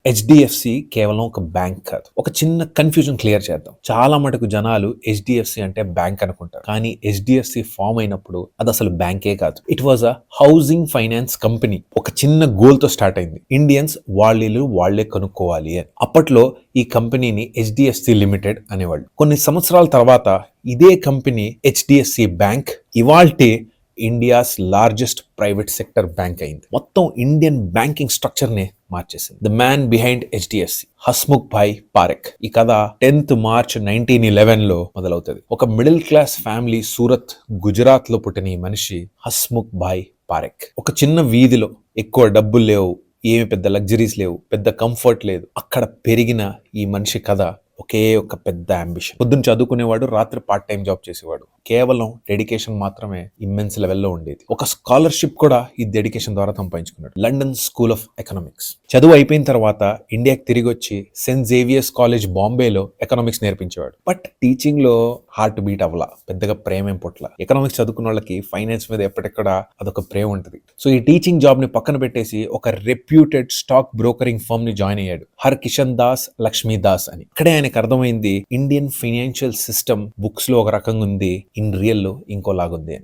HDFC కేవలం ఒక bank కాదు. ఒక చిన్న కన్ఫ్యూజన్ క్లియర్ చేద్దాం. చాలా మటుకు జనాలు హెచ్డిఎఫ్సి అంటే బ్యాంక్ అనుకుంటారు. కానీ హెచ్డిఎఫ్సి ఫామ్ అయినప్పుడు అది అసలు బ్యాంకే కాదు. It was a housing finance company. ఒక చిన్న గోల్ తో స్టార్ట్ అయింది. ఇండియన్స్ వాళ్ళ ఇల్లు వాళ్లే కనుక్కోవాలి అని. అప్పట్లో ఈ కంపెనీని హెచ్డిఎఫ్సి లిమిటెడ్ అనేవాళ్ళు. కొన్ని సంవత్సరాల తర్వాత ఇదే కంపెనీ హెచ్డిఎఫ్సి బ్యాంక్ ఇవాల్టి India's largest private sector bank అయింది. మొత్తం ఇండియన్ బ్యాంకింగ్ స్ట్రక్చర్ నే మార్చేసింది. The man behind HDFC, Hasmukh Bhai Parekh. ఈ కథ 10th March 1911 మొదలవుతుంది. ఒక middle class family Surat, Gujarat లో పుట్టిన ఈ మనిషి హస్ముఖ్ భాయ్ పారెక్. ఒక చిన్న వీధిలో ఎక్కువ డబ్బులు లేవు, ఏమి పెద్ద లగ్జరీస్ లేవు, పెద్ద కంఫర్ట్ లేదు. అక్కడ పెరిగిన ఈ మనిషి కథ ఒకే ఒక పెద్ద అంబిషన్. పొద్దున్న చదువుకునేవాడు, రాత్రి పార్ట్ టైం జాబ్ చేసేవాడు. కేవలం డెడికేషన్ మాత్రమే ఇమ్మెన్స్ లెవెల్లో ఉండేది. ఒక స్కాలర్షిప్ కూడా ఈ డెడికేషన్ ద్వారా సంపాదించుకున్నాడు. లండన్ స్కూల్ ఆఫ్ ఎకనామిక్స్ చదువు అయిపోయిన తర్వాత ఇండియాకి తిరిగి వచ్చి సెయింట్ జేవియర్స్ కాలేజ్ బాంబేలో ఎకనామిక్స్ నేర్పించేవాడు. బట్ టీచింగ్ లో హార్ట్ బీట్ అవ్వాల, పెద్దగా ప్రేమ ఏం పుట్ల. ఎకనామిక్స్ చదువుకున్న వాళ్ళకి ఫైనాన్స్ మీద ఎప్పటిక్కడ అదొక ప్రేమ ఉంటుంది. సో ఈ టీచింగ్ జాబ్ ని పక్కన పెట్టేసి ఒక రెప్యూటెడ్ స్టాక్ బ్రోకరింగ్ ఫర్మ్ ని జాయిన్ అయ్యాడు. హర్ కిషన్ దాస్ లక్ష్మీ దాస్ అని. ఇక్కడే ఆయనకు అర్థమైంది ఇండియన్ ఫైనాన్షియల్ సిస్టమ్ బుక్స్ లో ఒక రకంగా ఉంది, ఇన్ రియల్ లో ఇంకోలాగుంది అని.